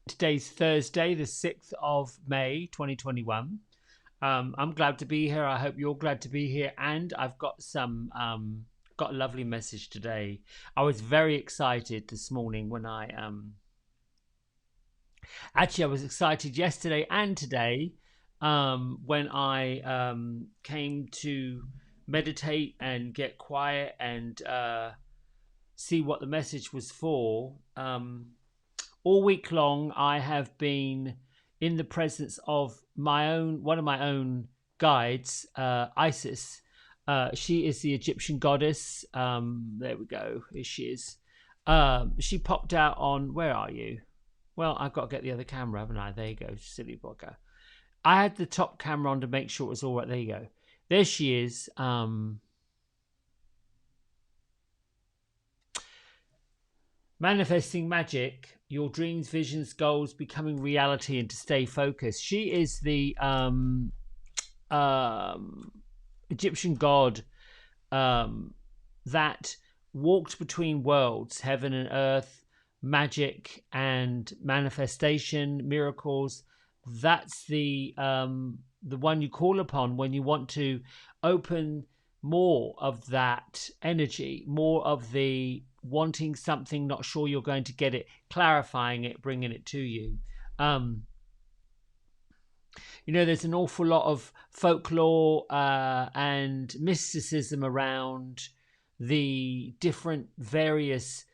Today's Thursday, the 6th of May, 2021. I'm glad to be here. I hope you're glad to be here. And I've got got a lovely message today. I was very excited this morning when I was excited yesterday and today when I came to meditate and get quiet and see what the message was for. All week long, I have been in the presence of one of my own guides, Isis. She is the Egyptian goddess. There we go. Here she is. She popped out on. Where are you? Well, I've got to get the other camera, haven't I? There you go, silly bugger. I had the top camera on to make sure it was all right. There you go. There she is. Manifesting magic, your dreams, visions, goals becoming reality, and to stay focused. She is the Egyptian god that walked between worlds, heaven and earth, magic and manifestation, miracles. That's the one you call upon when you want to open more of that energy, more of the wanting something, not sure you're going to get it, clarifying it, bringing it to you. There's an awful lot of folklore and mysticism around the different various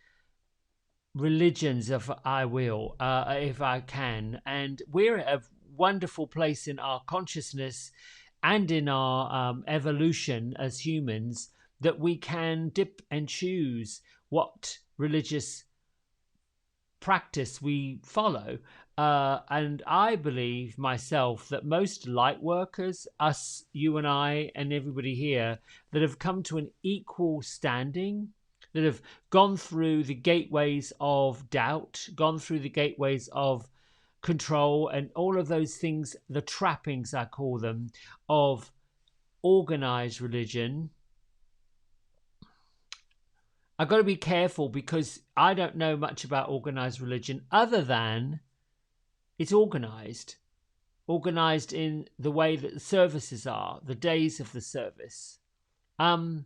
religions, if I can. And we're at a wonderful place in our consciousness and in our evolution as humans that we can dip and choose what religious practice we follow. And I believe myself that most light workers, us, you and I, and everybody here, that have come to an equal standing, that have gone through the gateways of doubt, gone through the gateways of control, and all of those things, the trappings, I call them, of organized religion. I've got to be careful because I don't know much about organized religion other than it's organized in the way that the services are, the days of the service. And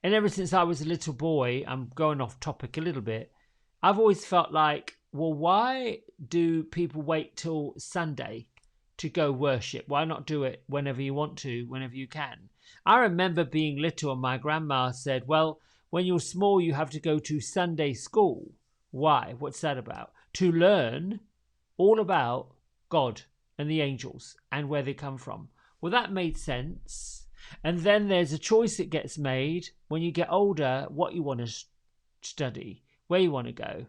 ever since I was a little boy, I'm going off topic a little bit, I've always felt like, well, why do people wait till Sunday to go worship? Why not do it whenever you want to, whenever you can? I remember being little and my grandma said, well, when you're small, you have to go to Sunday school. Why? What's that about? To learn all about God and the angels and where they come from. Well, that made sense. And then there's a choice that gets made when you get older, what you want to study, where you want to go.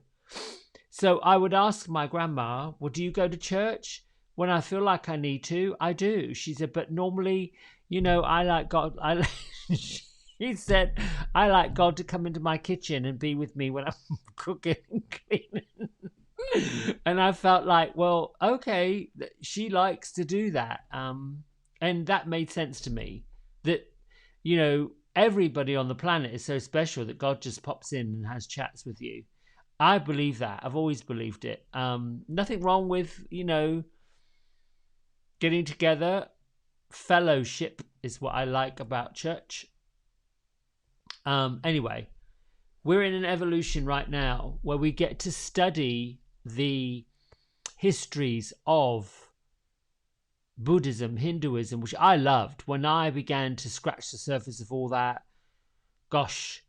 So I would ask my grandma, well, do you go to church? When I feel like I need to, I do. She said, but normally, I like God. She said, I like God to come into my kitchen and be with me when I'm cooking and cleaning. And I felt like, well, okay, she likes to do that. And that made sense to me that, everybody on the planet is so special that God just pops in and has chats with you. I believe that. I've always believed it. Nothing wrong with, getting together. Fellowship is what I like about church. Anyway, we're in an evolution right now where we get to study the histories of Buddhism, Hinduism, which I loved when I began to scratch the surface of all that. Gosh,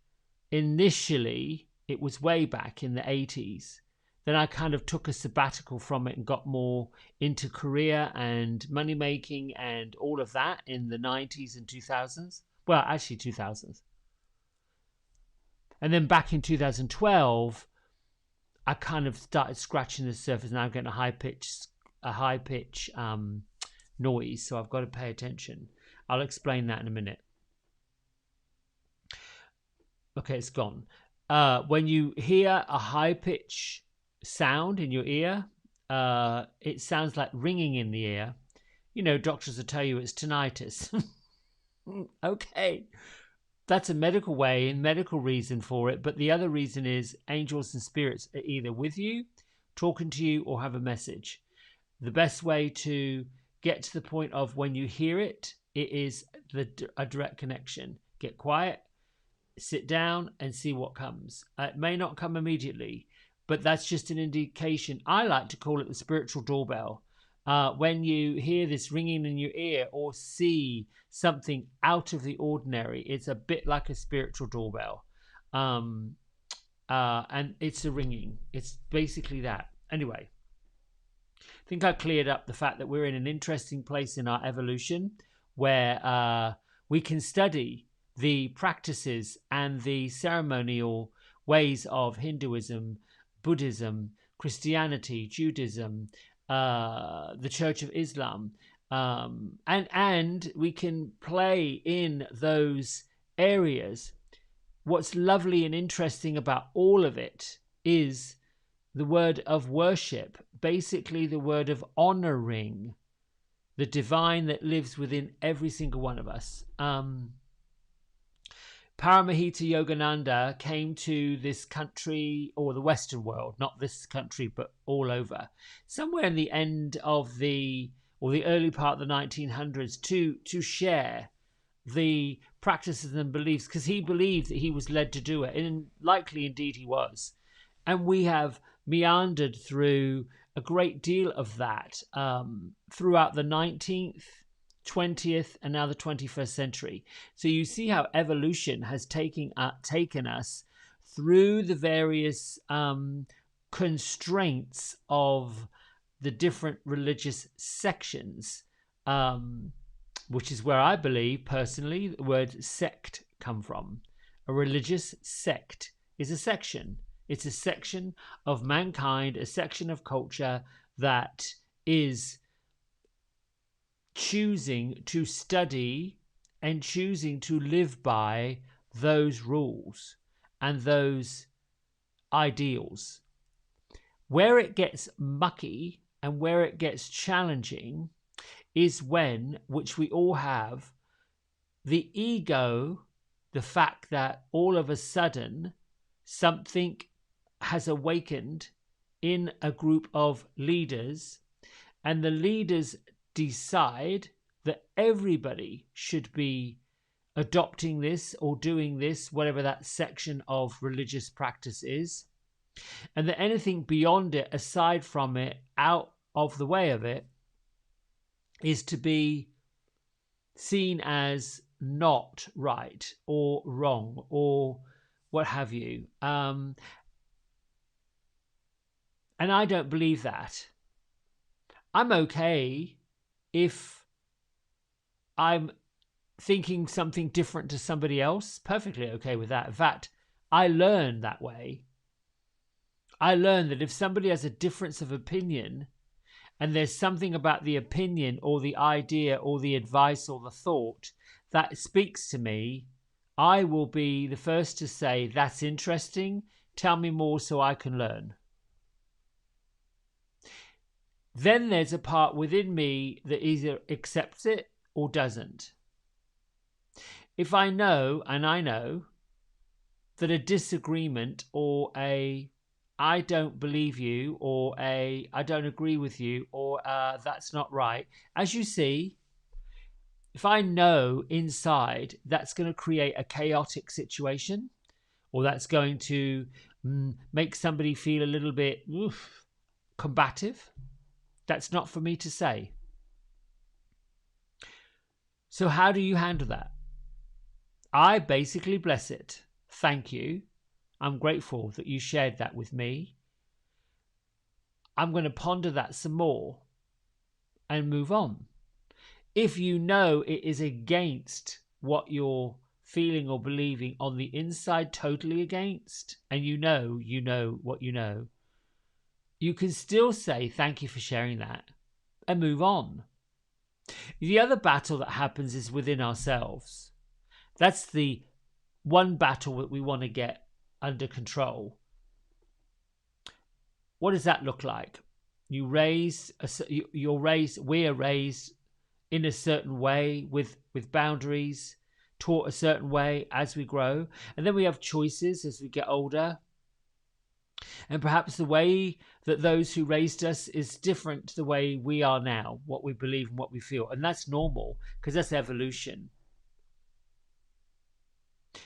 initially it was way back in the 80s. Then I kind of took a sabbatical from it and got more into career and money making and all of that in the 90s and 2000s. Well, actually 2000s. And then back in 2012, I kind of started scratching the surface. Now I'm getting a high pitch noise, so I've got to pay attention. I'll explain that in a minute. Okay, it's gone. When you hear a high pitch sound in your ear, it sounds like ringing in the ear. Doctors will tell you it's tinnitus. Okay. That's a medical reason for it. But the other reason is angels and spirits are either with you, talking to you or have a message. The best way to get to the point of when you hear it, it is a direct connection. Get quiet, sit down and see what comes. It may not come immediately, but that's just an indication. I like to call it the spiritual doorbell. When you hear this ringing in your ear or see something out of the ordinary, it's a bit like a spiritual doorbell. And it's a ringing. It's basically that. Anyway, I think I cleared up the fact that we're in an interesting place in our evolution where we can study the practices and the ceremonial ways of Hinduism, Buddhism, Christianity, Judaism, the Church of Islam, and we can play in those areas. What's lovely and interesting about all of it is the word of worship, basically the word of honoring the divine that lives within every single one of us. Paramahita Yogananda came to this country, or the Western world, not this country, but all over, somewhere in the end of the early part of the 1900s to share the practices and beliefs, because he believed that he was led to do it, and likely indeed he was. And we have meandered through a great deal of that throughout the 19th, 20th, and now the 21st century. So you see how evolution has taken us through the various constraints of the different religious sections, which is where I believe, personally, the word sect come from. A religious sect is a section. It's a section of mankind, a section of culture that is choosing to study and choosing to live by those rules and those ideals. Where it gets mucky and where it gets challenging is when, which we all have, the ego, the fact that all of a sudden something has awakened in a group of leaders, and the leaders decide that everybody should be adopting this or doing this, whatever that section of religious practice is, and that anything beyond it, aside from it, out of the way of it, is to be seen as not right or wrong or what have you. And I don't believe that. I'm okay if I'm thinking something different to somebody else. Perfectly okay with that. In fact, I learn that way. I learn that if somebody has a difference of opinion and there's something about the opinion or the idea or the advice or the thought that speaks to me, I will be the first to say, that's interesting. Tell me more so I can learn. Then there's a part within me that either accepts it or doesn't. If I know, and I know, that a disagreement or a I don't believe you or a I don't agree with you or that's not right, as you see, if I know inside that's going to create a chaotic situation or that's going to make somebody feel a little bit combative, that's not for me to say. So how do you handle that? I basically bless it. Thank you. I'm grateful that you shared that with me. I'm going to ponder that some more and move on. If you know it is against what you're feeling or believing on the inside, totally against, and you know what you know, you can still say thank you for sharing that and move on. The other battle that happens is within ourselves. That's the one battle that we want to get under control. What does that look like? We're raised in a certain way with boundaries, taught a certain way as we grow. And then we have choices as we get older. And perhaps the way that those who raised us is different to the way we are now, what we believe and what we feel. And that's normal because that's evolution.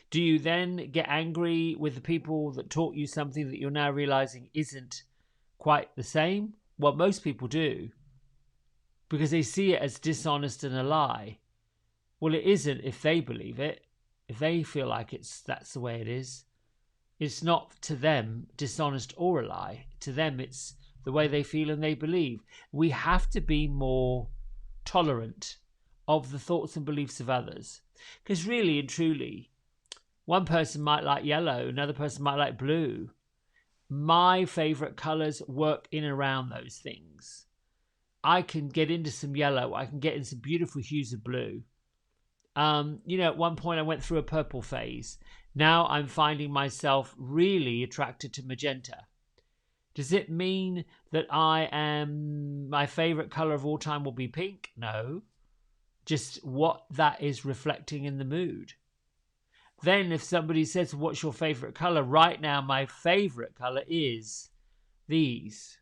Do you then get angry with the people that taught you something that you're now realizing isn't quite the same? Well, most people do, because they see it as dishonest and a lie. Well, it isn't if they believe it, if they feel like that's the way it is. It's not to them dishonest or a lie. To them, it's the way they feel and they believe. We have to be more tolerant of the thoughts and beliefs of others. Because really and truly, one person might like yellow, another person might like blue. My favorite colors work in and around those things. I can get into some yellow. I can get in some beautiful hues of blue. At one point I went through a purple phase. Now I'm finding myself really attracted to magenta. Does it mean that my favorite color of all time will be pink? No. Just what that is reflecting in the mood. Then if somebody says, what's your favorite color? Right now, my favorite color is these.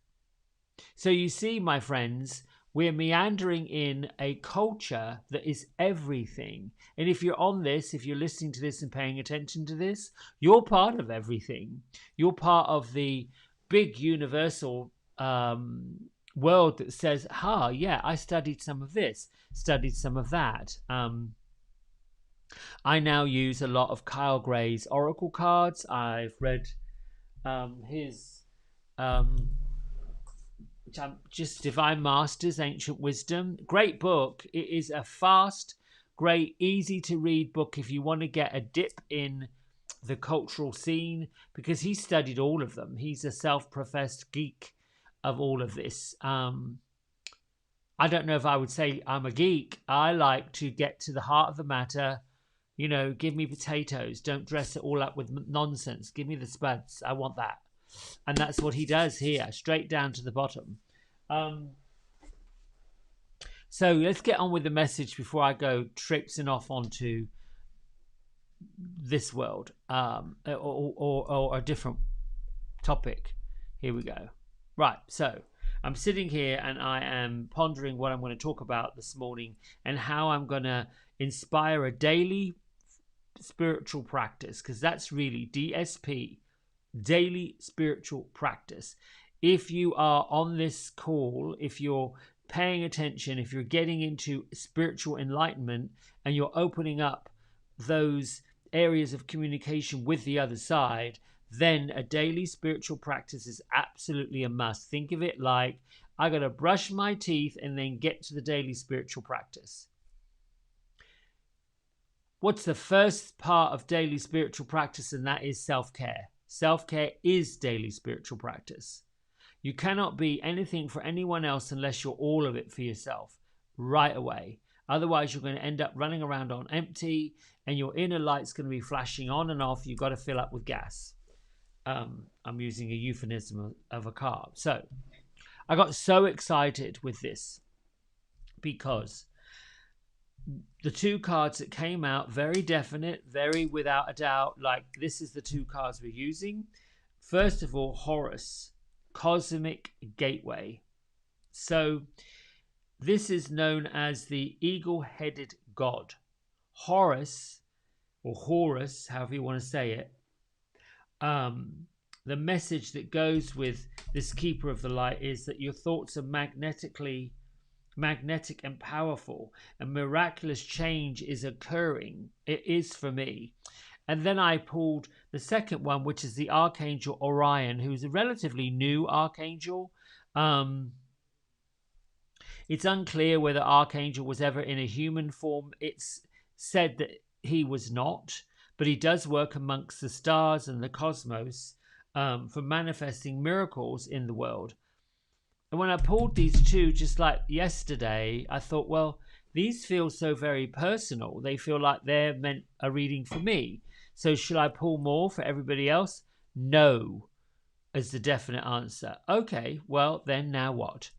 So you see, my friends, we're meandering in a culture that is everything. And if you're on this, if you're listening to this and paying attention to this, you're part of everything. You're part of the big universal world that says, yeah, I studied some of this, studied some of that. I now use a lot of Kyle Gray's oracle cards. I've read his just Divine Masters, Ancient Wisdom. Great book. It is a fast, great, easy to read book if you want to get a dip in the cultural scene, because he studied all of them. He's a self-professed geek of all of this. I don't know if I would say I'm a geek. I like to get to the heart of the matter. Give me potatoes. Don't dress it all up with nonsense. Give me the spuds. I want that. And that's what he does here, straight down to the bottom. So let's get on with the message before I go traipsing off onto this world, or a different topic. Here we go. Right, so I'm sitting here and I am pondering what I'm going to talk about this morning and how I'm going to inspire a daily spiritual practice, because that's really DSP, daily spiritual practice. If you are on this call, if you're paying attention, if you're getting into spiritual enlightenment and you're opening up those areas of communication with the other side, then a daily spiritual practice is absolutely a must. Think of it like I got to brush my teeth and then get to the daily spiritual practice. What's the first part of daily spiritual practice? And that is self-care. Self-care is daily spiritual practice. You cannot be anything for anyone else unless you're all of it for yourself right away. Otherwise, you're going to end up running around on empty and your inner light's going to be flashing on and off. You've got to fill up with gas. I'm using a euphemism of a car. So I got so excited with this because the two cards that came out, very definite, very without a doubt, like this is the two cards we're using. First of all, Horus, Cosmic Gateway. So this is known as the eagle-headed god. Horus, or Horus, however you want to say it, the message that goes with this keeper of the light is that your thoughts are magnetic and powerful, and miraculous change is occurring. It is for me. And then I pulled the second one, which is the Archangel Orion, who's a relatively new archangel. It's unclear whether Archangel was ever in a human form. It's said that he was not, but he does work amongst the stars and the cosmos for manifesting miracles in the world. And when I pulled these two just like yesterday, I thought, well, these feel so very personal. They feel like they're meant a reading for me. So should I pull more for everybody else? No, is the definite answer. Okay, well, then now what?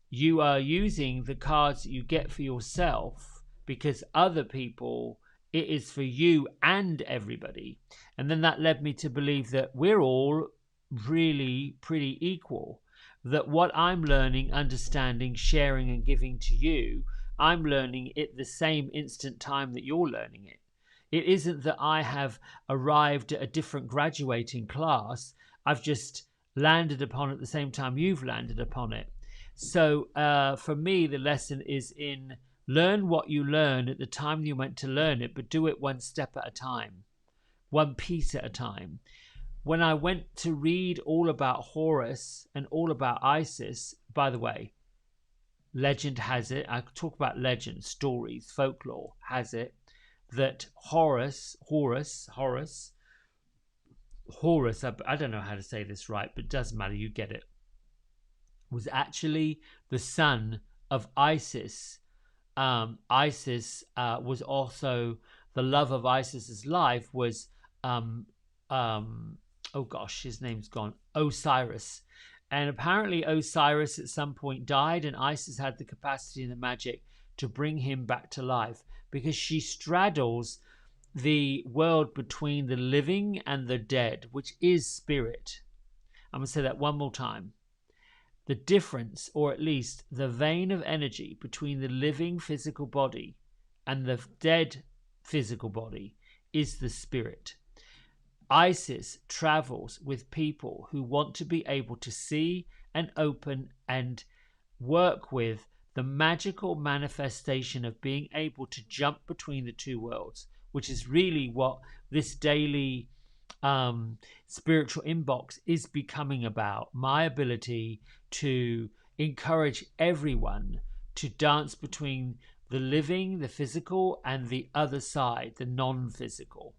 You are using the cards that you get for yourself because other people, it is for you and everybody. And then that led me to believe that we're all really pretty equal. That what I'm learning, understanding, sharing, and giving to you, I'm learning it the same instant time that you're learning it. It isn't that I have arrived at a different graduating class. I've just landed upon it at the same time you've landed upon it. So for me, the lesson is in learn what you learn at the time you meant to learn it, but do it one step at a time, one piece at a time. When I went to read all about Horus and all about Isis, by the way, legend has it, I talk about legends, stories, folklore has it, that Horus, I don't know how to say this right, but it doesn't matter, you get it, was actually the son of Isis. Isis was also the love of Isis's life was oh gosh, his name's gone, Osiris. And apparently Osiris at some point died, and Isis had the capacity and the magic to bring him back to life, because she straddles the world between the living and the dead, which is spirit. I'm going to say that one more time. The difference, or at least the vein of energy between the living physical body and the dead physical body, is the spirit. Isis travels with people who want to be able to see and open and work with the magical manifestation of being able to jump between the two worlds, which is really what this daily spiritual inbox is becoming about. My ability to encourage everyone to dance between the living, the physical, and the other side, the non-physical.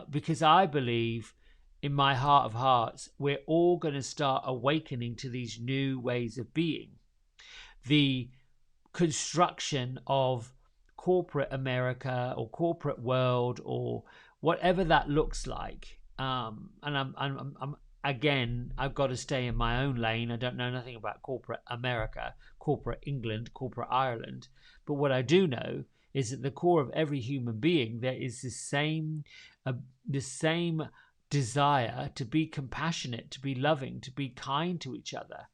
Because I believe in my heart of hearts, we're all going to start awakening to these new ways of being. The construction of corporate America or corporate world or whatever that looks like. And I'm again, I've got to stay in my own lane. I don't know nothing about corporate America, corporate England, corporate Ireland. But what I do know is at the core of every human being, there is the same desire to be compassionate, to be loving, to be kind to each other.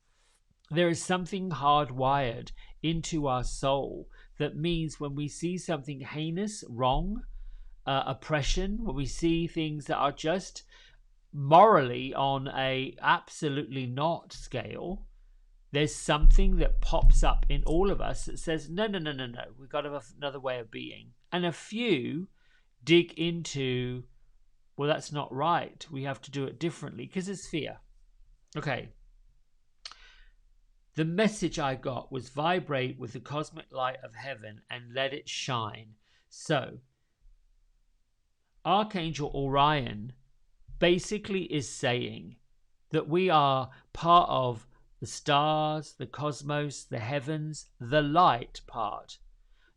There is something hardwired into our soul that means when we see something heinous, wrong, oppression, when we see things that are just morally on a absolutely not scale, there's something that pops up in all of us that says, no, we've got to have another way of being. And a few dig into, well, that's not right. We have to do it differently because it's fear. Okay. The message I got was vibrate with the cosmic light of heaven and let it shine. So, Archangel Orion basically is saying that we are part of the stars, the cosmos, the heavens, the light part,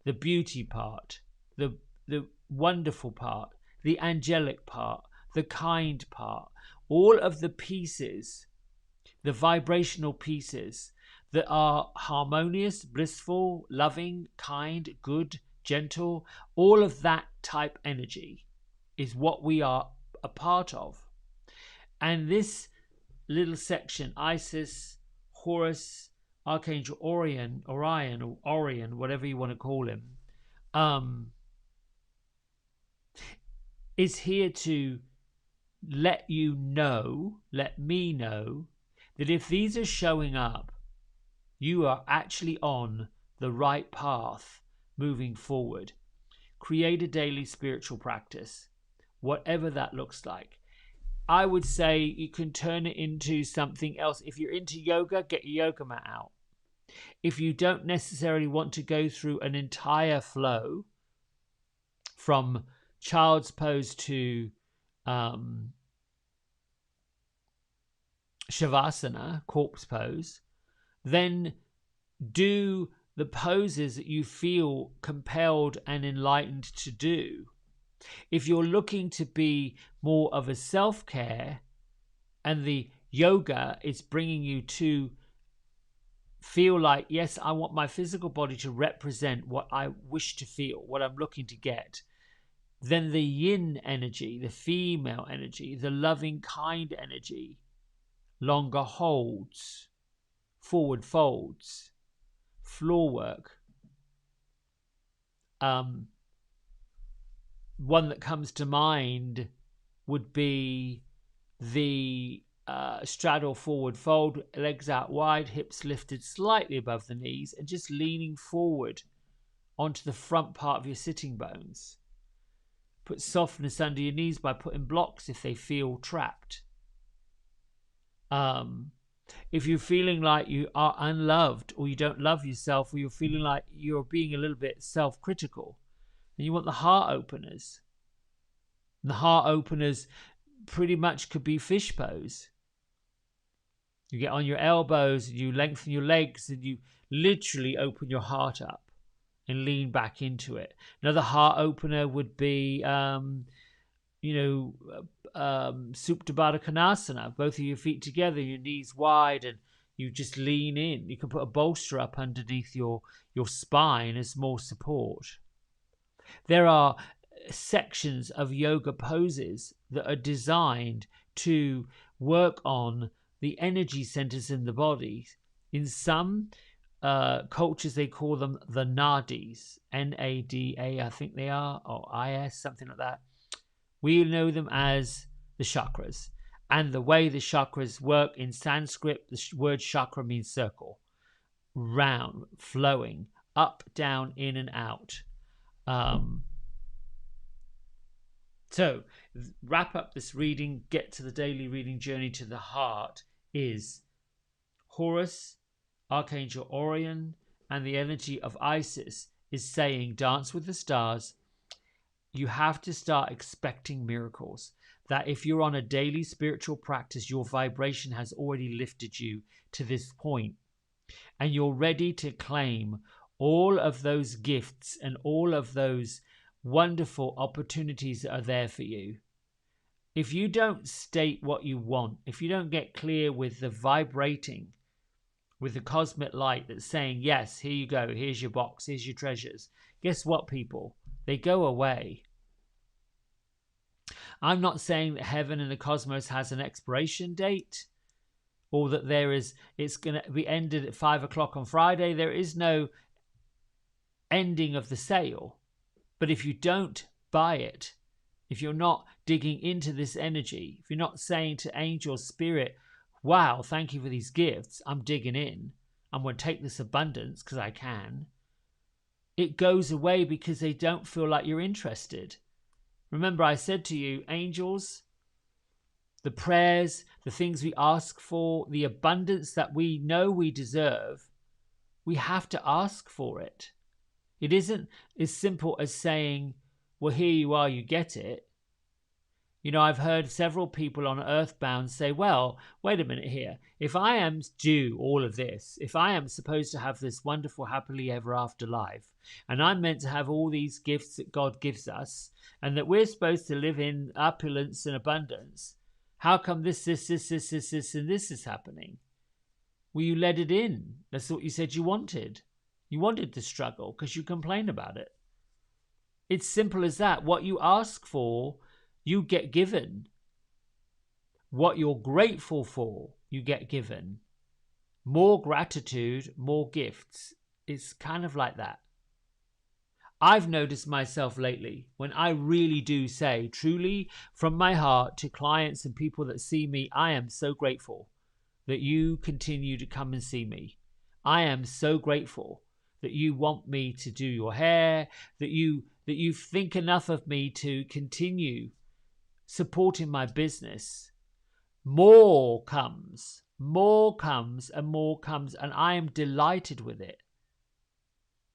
the beauty part, the wonderful part, the angelic part, the kind part, all of the pieces, the vibrational pieces that are harmonious, blissful, loving, kind, good, gentle, all of that type energy is what we are a part of. And this little section, Isis, Horus, Archangel Orion, or Orion, whatever you want to call him, is here to let you know, let me know, that if these are showing up, you are actually on the right path moving forward. Create a daily spiritual practice, whatever that looks like. I would say you can turn it into something else. If you're into yoga, get your yoga mat out. If you don't necessarily want to go through an entire flow from child's pose to Shavasana, corpse pose, then do the poses that you feel compelled and enlightened to do. If you're looking to be more of a self-care and the yoga is bringing you to feel like, yes, I want my physical body to represent what I wish to feel, what I'm looking to get, then the yin energy, the female energy, the loving, kind energy longer holds, forward folds, floor work. One that comes to mind would be the straddle forward fold, legs out wide, hips lifted slightly above the knees, and just leaning forward onto the front part of your sitting bones. Put softness under your knees by putting blocks if they feel trapped. If you're feeling like you are unloved, or you don't love yourself, or you're feeling like you're being a little bit self-critical, and you want the heart openers. And the heart openers pretty much could be fish pose. You get on your elbows and you lengthen your legs and you literally open your heart up and lean back into it. Another heart opener would be, Supta Baddha Konasana. Both of your feet together, your knees wide, and you just lean in. You can put a bolster up underneath your spine as more support. There are sections of yoga poses that are designed to work on the energy centers in the body. In some cultures, they call them the nadis, N-A-D-A, I think they are, or I-S, something like that. We know them as the chakras. And the way the chakras work in Sanskrit, the word chakra means circle, round, flowing, up, down, in and out. So, wrap up this reading, get to the daily reading journey to the heart, is Horus, Archangel Orion, and the energy of Isis is saying, dance with the stars. You have to start expecting miracles. That if you're on a daily spiritual practice, your vibration has already lifted you to this point, and you're ready to claim all of those gifts and all of those wonderful opportunities that are there for you. If you don't state what you want, if you don't get clear with the vibrating, with the cosmic light that's saying, yes, here you go, here's your box, here's your treasures, guess what, people? They go away. I'm not saying that heaven and the cosmos has an expiration date, or that it's going to be ended at 5 o'clock on Friday. There is no ending of the sale. But if you don't buy it, if you're not digging into this energy, if you're not saying to angel spirit, wow, thank you for these gifts, I'm digging in, I'm going to take this abundance because I can, it goes away because they don't feel like you're interested. Remember, I said to you, angels, the prayers, the things we ask for, the abundance that we know we deserve, we have to ask for it. It isn't as simple as saying, well, here you are, you get it. You know, I've heard several people on Earthbound say, well, wait a minute here. If I am due all of this, if I am supposed to have this wonderful happily ever after life, and I'm meant to have all these gifts that God gives us, and that we're supposed to live in opulence and abundance, how come this, and this is happening? Well, you let it in. That's what you said you wanted. You wanted the struggle because you complain about it. It's simple as that. What you ask for, you get given. What you're grateful for, you get given. More gratitude, more gifts. It's kind of like that. I've noticed myself lately when I really do say, truly from my heart to clients and people that see me, I am so grateful that you continue to come and see me. I am so grateful that you want me to do your hair, that you think enough of me to continue supporting my business. More comes, and more comes, and I am delighted with it.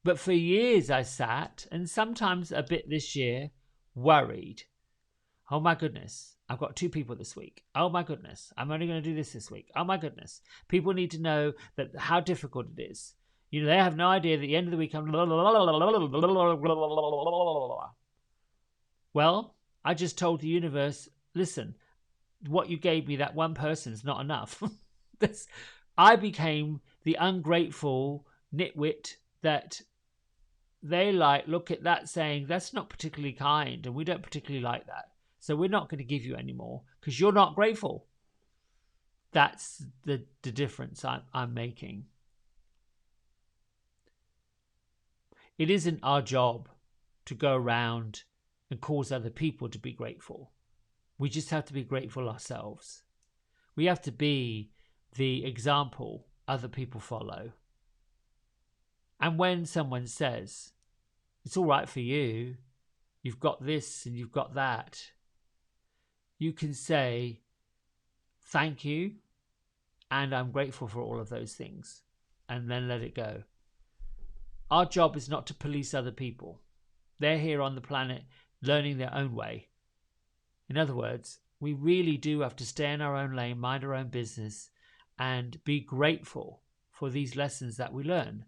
But for years I sat, and sometimes a bit this year, worried. Oh my goodness, I've got 2 people this week. Oh my goodness, I'm only going to do this week. Oh my goodness, people need to know that how difficult it is. You know, they have no idea that at the end of the week I'm... Well, I just told the universe, listen, what you gave me, that one person, is not enough. I became the ungrateful nitwit that they look at that saying, that's not particularly kind and we don't particularly like that. So we're not going to give you any more because you're not grateful. That's the difference I'm making. It isn't our job to go around and cause other people to be grateful. We just have to be grateful ourselves. We have to be the example other people follow. And when someone says, it's all right for you, you've got this and you've got that, you can say, thank you, and I'm grateful for all of those things, and then let it go. Our job is not to police other people. They're here on the planet learning their own way. In other words, we really do have to stay in our own lane, mind our own business, and be grateful for these lessons that we learn.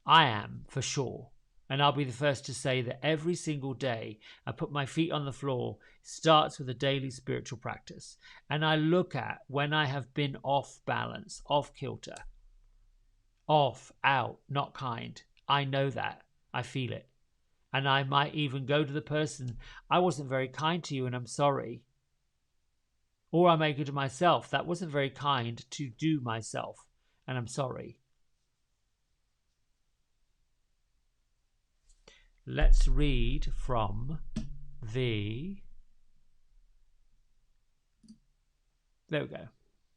I am, for sure. And I'll be the first to say that every single day I put my feet on the floor starts with a daily spiritual practice. And I look at when I have been off balance, off kilter, off, out, not kind. I know that. I feel it. And I might even go to the person, I wasn't very kind to you and I'm sorry. Or I may go to myself, that wasn't very kind to do myself and I'm sorry. Let's read from the... There we go.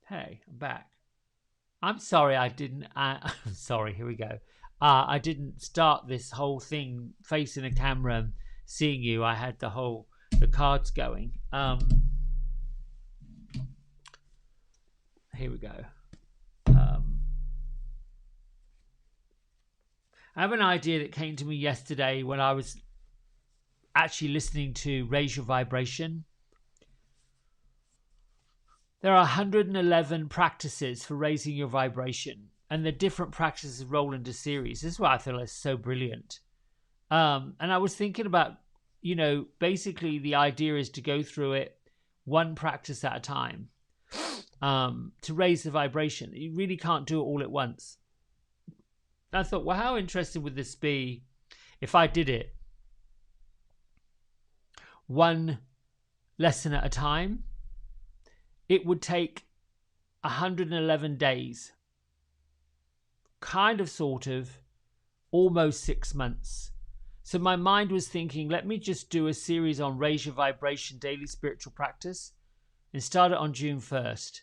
Hey, I'm back. I'm sorry I didn't... I'm sorry, here we go. I didn't start this whole thing facing a camera and seeing you. I had the cards going. Here we go. I have an idea that came to me yesterday when I was actually listening to Raise Your Vibration. There are 111 practices for raising your vibration, and the different practices roll into series. This is why I feel is so brilliant. And I was thinking about, basically the idea is to go through it one practice at a time to raise the vibration. You really can't do it all at once. I thought, well, how interesting would this be if I did it one lesson at a time? It would take 111 days, kind of, sort of, almost 6 months. So my mind was thinking, let me just do a series on Raise Your Vibration Daily Spiritual Practice and start it on June 1st.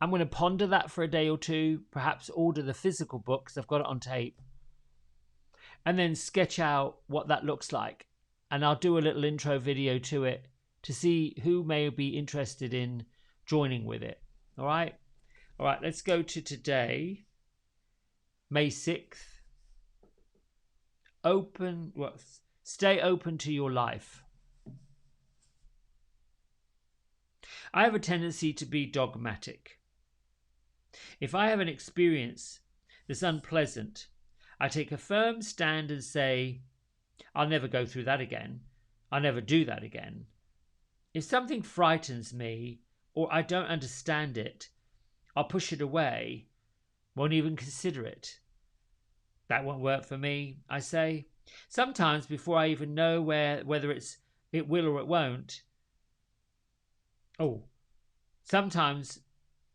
I'm going to ponder that for a day or two, perhaps order the physical book because I've got it on tape, and then sketch out what that looks like. And I'll do a little intro video to it to see who may be interested in joining with it. All right, let's go to today, May 6th. Stay open to your life. I have a tendency to be dogmatic. If I have an experience that's unpleasant, I take a firm stand and say, I'll never go through that again. I'll never do that again. If something frightens me or I don't understand it, I'll push it away, won't even consider it. That won't work for me, I say. Sometimes before I even know whether it will or it won't. Sometimes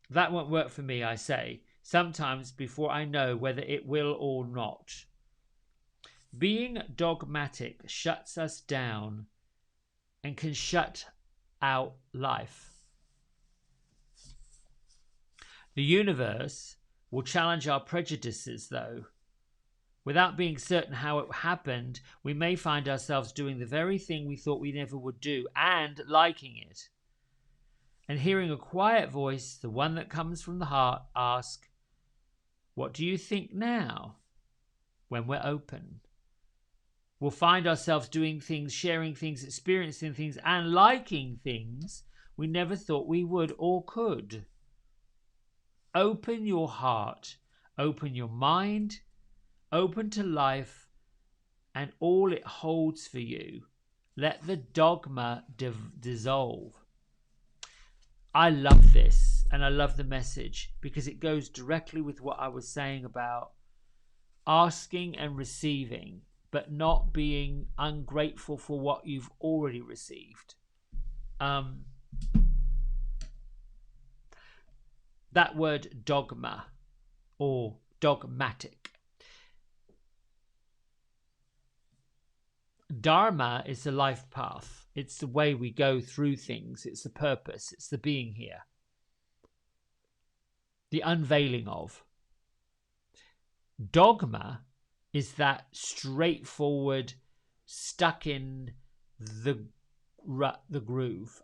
that won't work for me, I say. Sometimes before I know whether it will or not. Being dogmatic shuts us down and can shut out life. The universe will challenge our prejudices, though. Without being certain how it happened, we may find ourselves doing the very thing we thought we never would do and liking it. And hearing a quiet voice, the one that comes from the heart, ask, what do you think now? When we're open, we'll find ourselves doing things, sharing things, experiencing things, and liking things we never thought we would or could. Open your heart, open your mind, open to life and all it holds for you. Let the dogma dissolve. I love this, and I love the message because it goes directly with what I was saying about asking and receiving, but not being ungrateful for what you've already received. that word dogma or dogmatic. Dharma is the life path. It's the way we go through things. It's the purpose. It's the being here. The unveiling of. Dogma is that straightforward, stuck in the groove.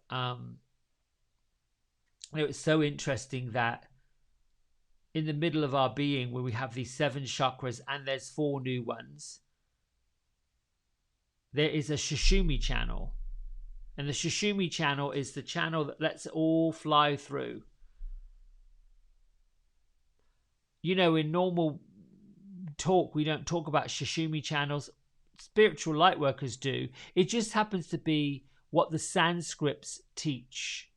It's so interesting that in the middle of our being, where we have these 7 chakras and there's 4 new ones, there is a Shushumi channel. And the Shushumi channel is the channel that lets it all fly through. You know, in normal talk, we don't talk about Shushumi channels. Spiritual light workers do. It just happens to be what the Sanskrits teach.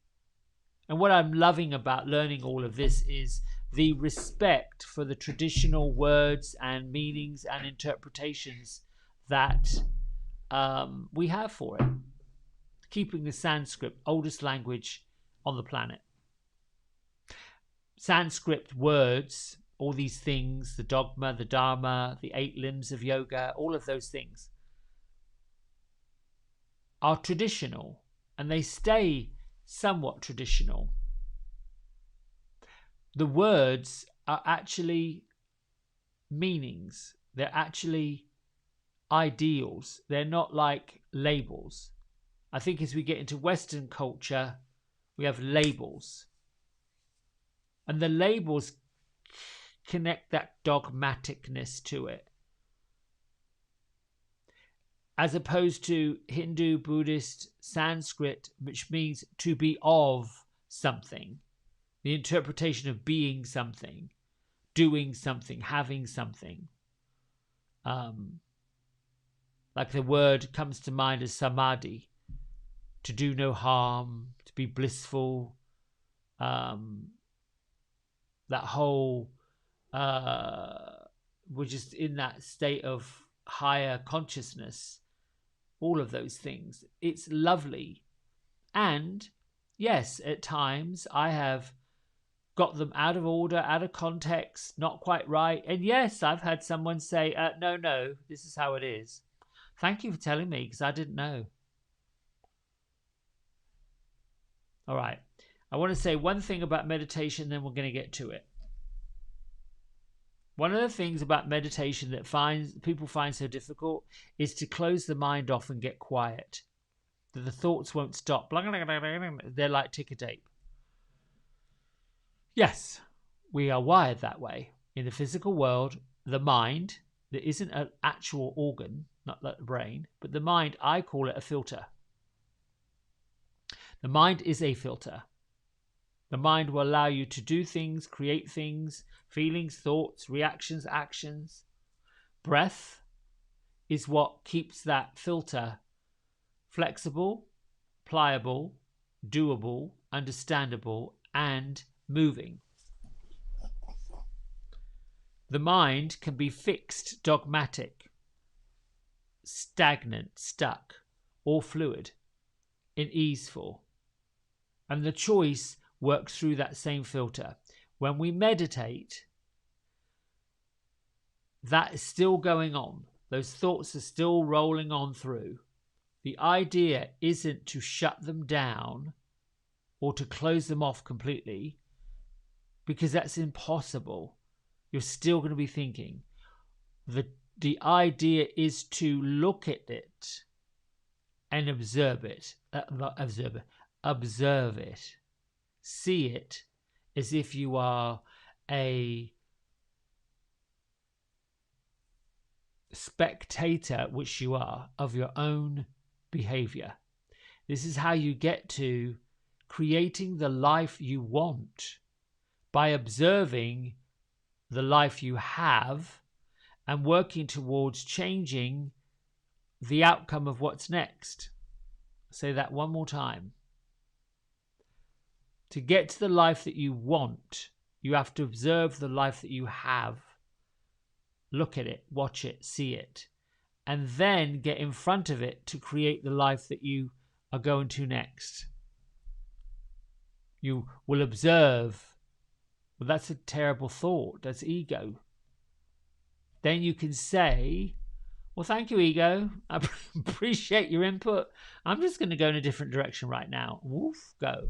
And what I'm loving about learning all of this is the respect for the traditional words and meanings and interpretations that we have for it. Keeping the Sanskrit, oldest language on the planet. Sanskrit words, all these things, the dogma, the dharma, the 8 limbs of yoga, all of those things are traditional, and they stay somewhat traditional. The words are actually meanings. They're actually ideals. They're not like labels. I think as we get into Western culture, we have labels. And the labels connect that dogmaticness to it. As opposed to Hindu, Buddhist, Sanskrit, which means to be of something. The interpretation of being something, doing something, having something. Like the word comes to mind as samadhi, to do no harm, to be blissful. That whole, we're just in that state of higher consciousness. All of those things. It's lovely. And yes, at times I have got them out of order, out of context, not quite right. And yes, I've had someone say, no, this is how it is. Thank you for telling me, because I didn't know. All right. I want to say one thing about meditation, then we're going to get to it. One of the things about meditation that people find so difficult is to close the mind off and get quiet. That the thoughts won't stop. They're like ticker tape. Yes, we are wired that way. In the physical world, the mind, that isn't an actual organ, not like the brain, but the mind, I call it a filter. The mind is a filter. The mind will allow you to do things, create things, feelings, thoughts, reactions, actions. Breath is what keeps that filter flexible, pliable, doable, understandable, and moving. The mind can be fixed, dogmatic, stagnant, stuck, or fluid, and easeful. And the choice works through that same filter. When we meditate, that is still going on. Those thoughts are still rolling on through. The idea isn't to shut them down or to close them off completely, because that's impossible. You're still going to be thinking. The idea is to look at it and observe it. Observe it. See it as if you are a spectator, which you are, of your own behavior. This is how you get to creating the life you want, by observing the life you have and working towards changing the outcome of what's next. I'll say that one more time. To get to the life that you want, you have to observe the life that you have. Look at it, watch it, see it, and then get in front of it to create the life that you are going to next. You will observe Well, that's a terrible thought. That's ego. Then you can say, well, thank you, ego. I appreciate your input. I'm just going to go in a different direction right now. Woof, go.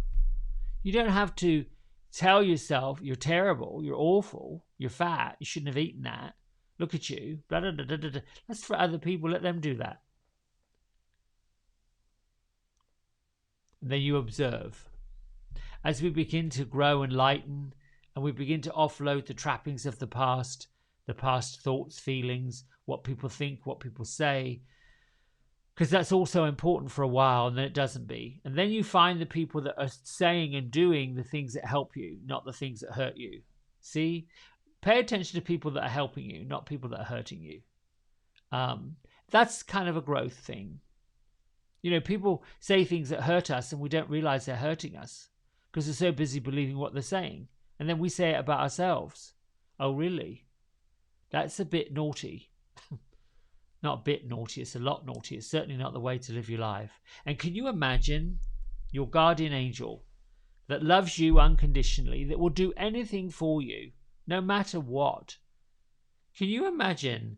You don't have to tell yourself you're terrible, you're awful, you're fat, you shouldn't have eaten that. Look at you. Blah, blah, blah, blah, blah. That's for other people. Let them do that. And then you observe. As we begin to grow and lighten, and we begin to offload the trappings of the past thoughts, feelings, what people think, what people say, because that's also important for a while, and then it doesn't be. And then you find the people that are saying and doing the things that help you, not the things that hurt you. See? Pay attention to people that are helping you, not people that are hurting you. That's kind of a growth thing. You know, people say things that hurt us and we don't realize they're hurting us because they're so busy believing what they're saying. And then we say it about ourselves. Oh, really? That's a bit naughty. Not a bit naughty, it's a lot naughty. It's certainly not the way to live your life. And can you imagine your guardian angel that loves you unconditionally, that will do anything for you, no matter what? Can you imagine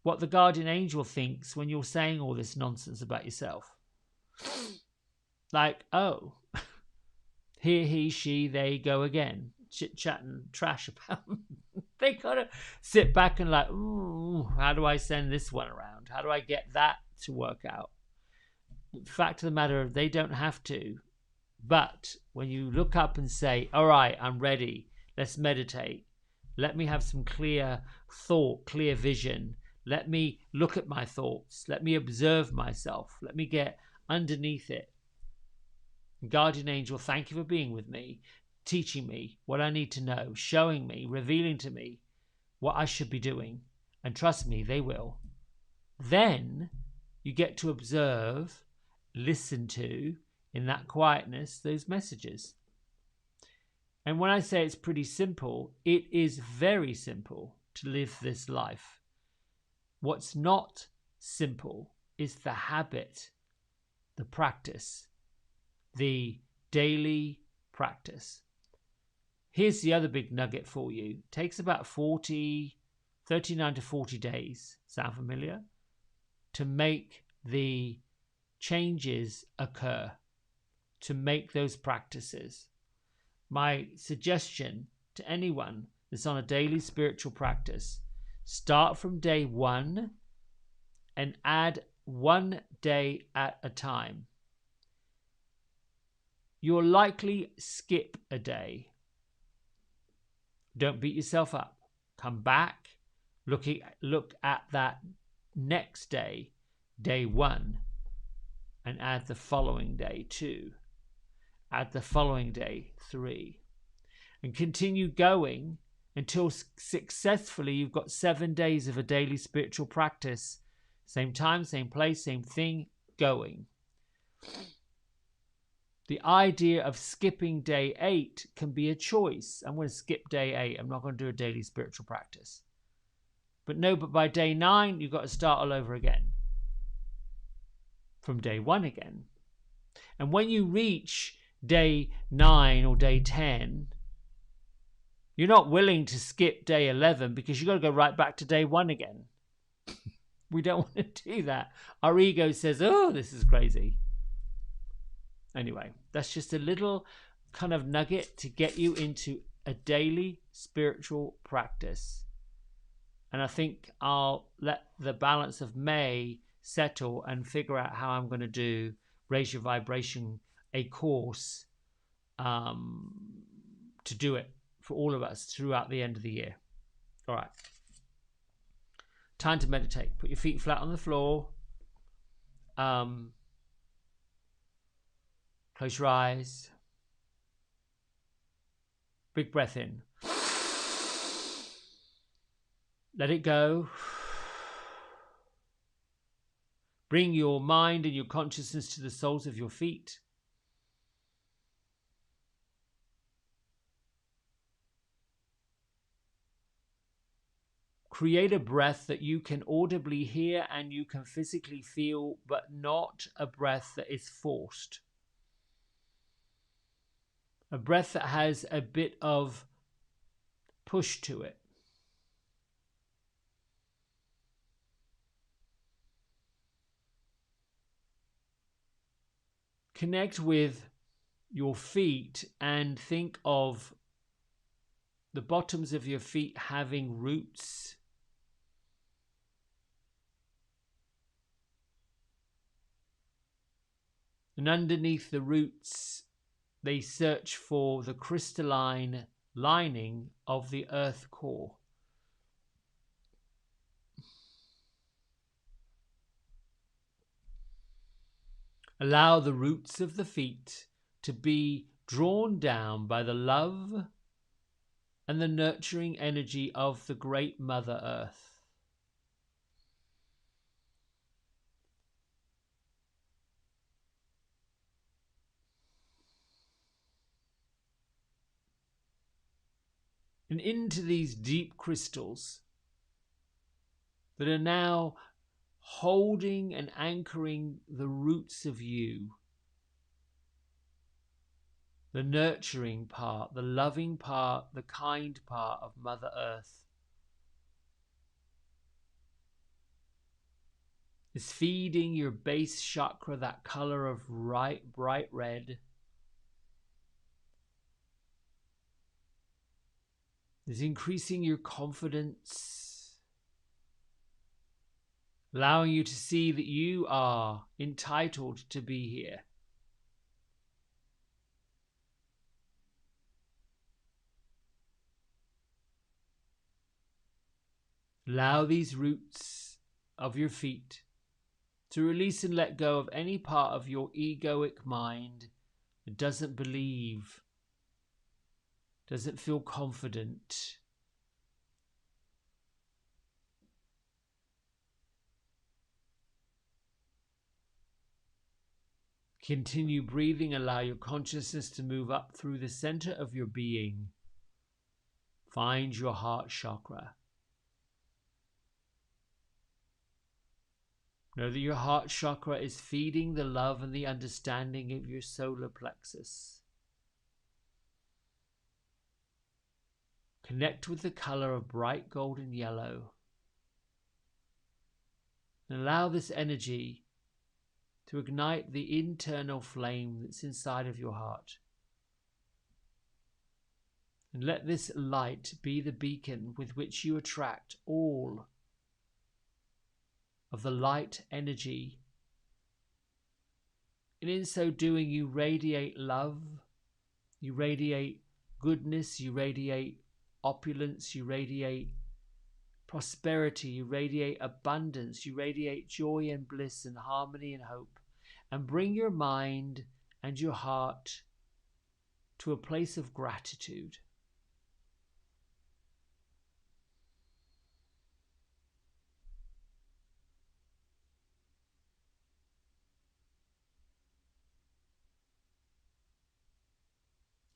what the guardian angel thinks when you're saying all this nonsense about yourself? Like, oh, here he, she, they go again, chit-chatting trash about them. They gotta sit back and like, ooh, how do I send this one around? How do I get that to work out? The fact of the matter, they don't have to. But when you look up and say, all right, I'm ready, let's meditate. Let me have some clear thought, clear vision. Let me look at my thoughts. Let me observe myself. Let me get underneath it. Guardian angel, thank you for being with me, teaching me what I need to know, showing me, revealing to me what I should be doing. And trust me, they will. Then you get to observe, listen to, in that quietness, those messages. And when I say it's pretty simple, it is very simple to live this life. What's not simple is the habit, the practice, the daily practice. Here's the other big nugget for you. It takes about 39 to 40 days, sound familiar? To make the changes occur, to make those practices. My suggestion to anyone that's on a daily spiritual practice, start from day 1 and add 1 day at a time. You'll likely skip a day. Don't beat yourself up. Come back, look at that next day, day 1, and add the following day 2. Add the following day 3. And continue going until successfully you've got 7 days of a daily spiritual practice. Same time, same place, same thing, going. The idea of skipping day 8 can be a choice. I'm going to skip day 8. I'm not going to do a daily spiritual practice. But by day 9, you've got to start all over again. From day 1 again. And when you reach day 9 or day 10, you're not willing to skip day 11 because you've got to go right back to day 1 again. We don't want to do that. Our ego says, oh, this is crazy. Anyway, that's just a little kind of nugget to get you into a daily spiritual practice. And I think I'll let the balance of May settle and figure out how I'm going to do Raise Your Vibration, a course to do it for all of us throughout the end of the year. All right. Time to meditate. Put your feet flat on the floor. Close your eyes. Big breath in. Let it go. Bring your mind and your consciousness to the soles of your feet. Create a breath that you can audibly hear and you can physically feel, but not a breath that is forced. A breath that has a bit of push to it. Connect with your feet and think of the bottoms of your feet having roots. And underneath the roots, they search for the crystalline lining of the earth core. Allow the roots of the feet to be drawn down by the love and the nurturing energy of the great Mother Earth. And into these deep crystals that are now holding and anchoring the roots of you, the nurturing part, the loving part, the kind part of Mother Earth is feeding your base chakra that color of bright red. Is increasing your confidence, allowing you to see that you are entitled to be here. Allow these roots of your feet to release and let go of any part of your egoic mind that doesn't believe, doesn't feel confident. Continue breathing. Allow your consciousness to move up through the center of your being. Find your heart chakra. Know that your heart chakra is feeding the love and the understanding of your solar plexus. Connect with the color of bright golden yellow. And allow this energy to ignite the internal flame that's inside of your heart. And let this light be the beacon with which you attract all of the light energy. And in so doing, you radiate love, you radiate goodness, you radiate opulence, you radiate prosperity, you radiate abundance, you radiate joy and bliss and harmony and hope. And bring your mind and your heart to a place of gratitude.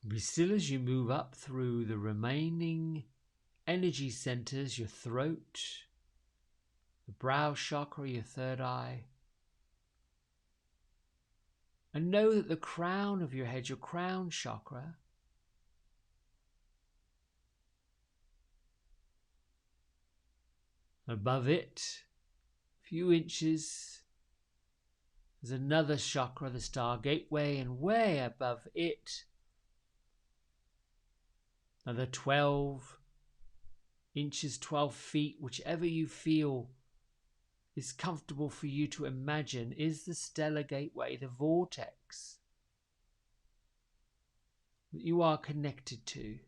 Be still as you move up through the remaining energy centers, your throat, the brow chakra, your third eye. And know that the crown of your head, your crown chakra, above it, a few inches, there's another chakra, the star gateway, and way above it, another 12 inches, 12 feet, whichever you feel is comfortable for you to imagine, is the stellar gateway, the vortex that you are connected to.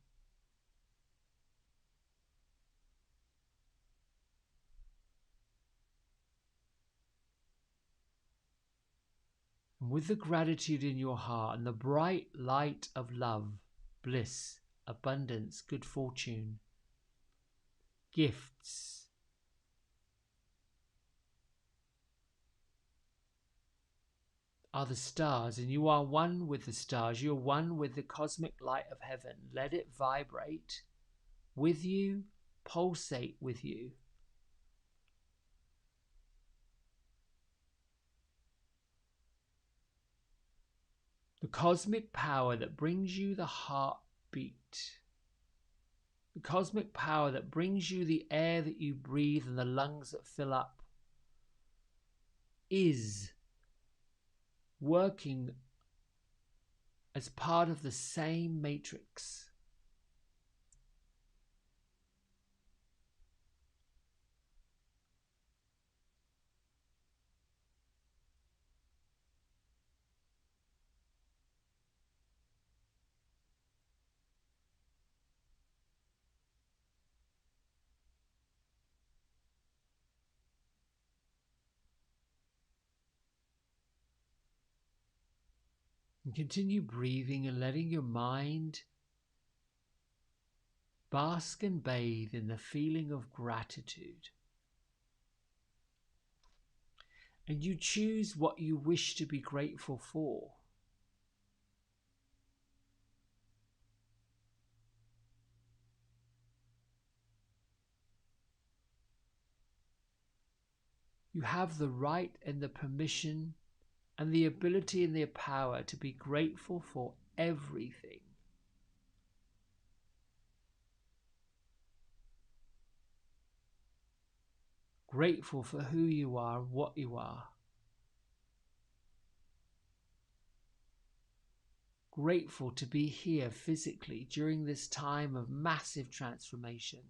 And with the gratitude in your heart and the bright light of love, bliss, abundance, good fortune, gifts, are the stars, and you are one with the stars. You're one with the cosmic light of heaven. Let it vibrate with you, pulsate with you. The cosmic power that brings you the heartbeat, The cosmic power that brings you the air that you breathe and the lungs that fill up is working as part of the same matrix. And continue breathing and letting your mind bask and bathe in the feeling of gratitude. And you choose what you wish to be grateful for. You have the right and the permission and the ability and the power to be grateful for everything. Grateful for who you are, what you are. Grateful to be here physically during this time of massive transformation.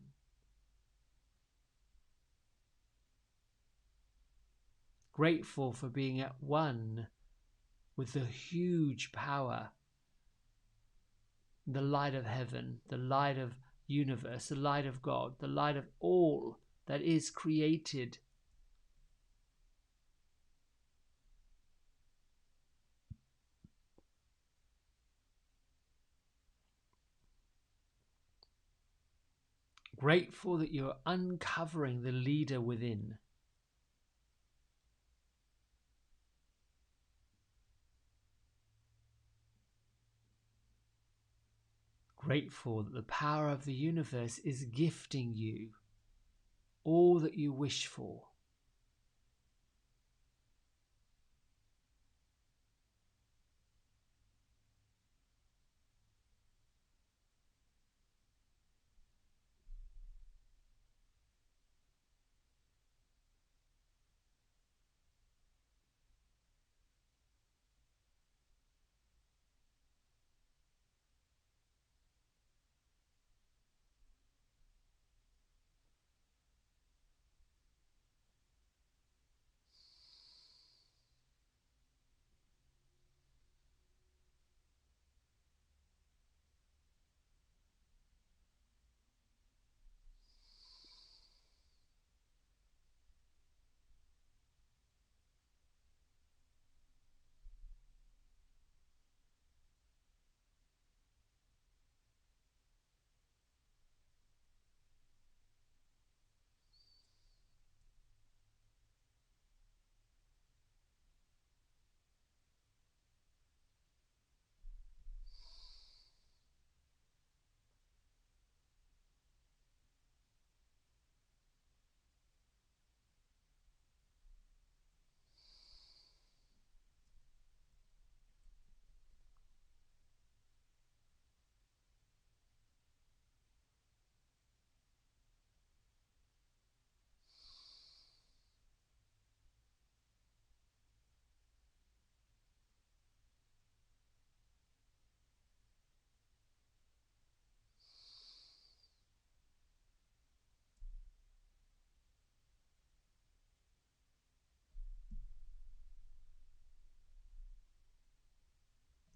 Grateful for being at one with the huge power, the light of heaven, the light of universe, the light of God, the light of all that is created. Grateful that you're uncovering the leader within. Grateful that the power of the universe is gifting you all that you wish for.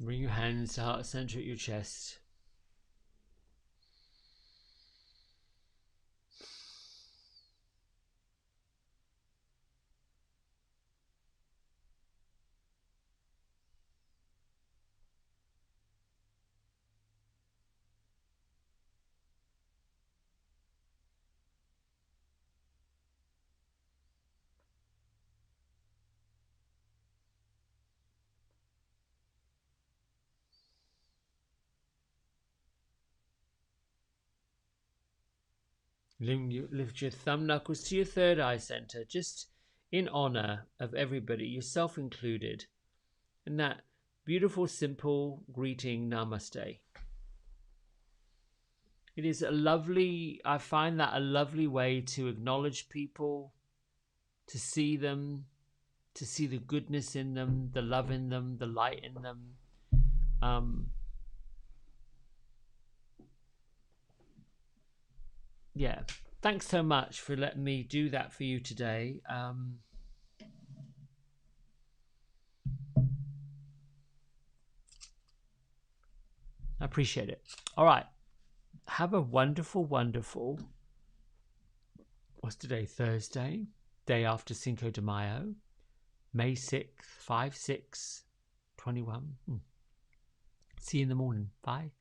Bring your hands to heart center at your chest. Lift your thumb knuckles to your third eye center, just in honor of everybody, yourself included, in that beautiful, simple greeting, Namaste. It is a lovely, I find that a lovely way to acknowledge people, to see them, to see the goodness in them, the love in them, the light in them. Um, yeah. Thanks so much for letting me do that for you today. I appreciate it. All right. Have a wonderful, wonderful, what's today? Thursday, day after Cinco de Mayo, May 6th, 5 6 21. See you in the morning. Bye.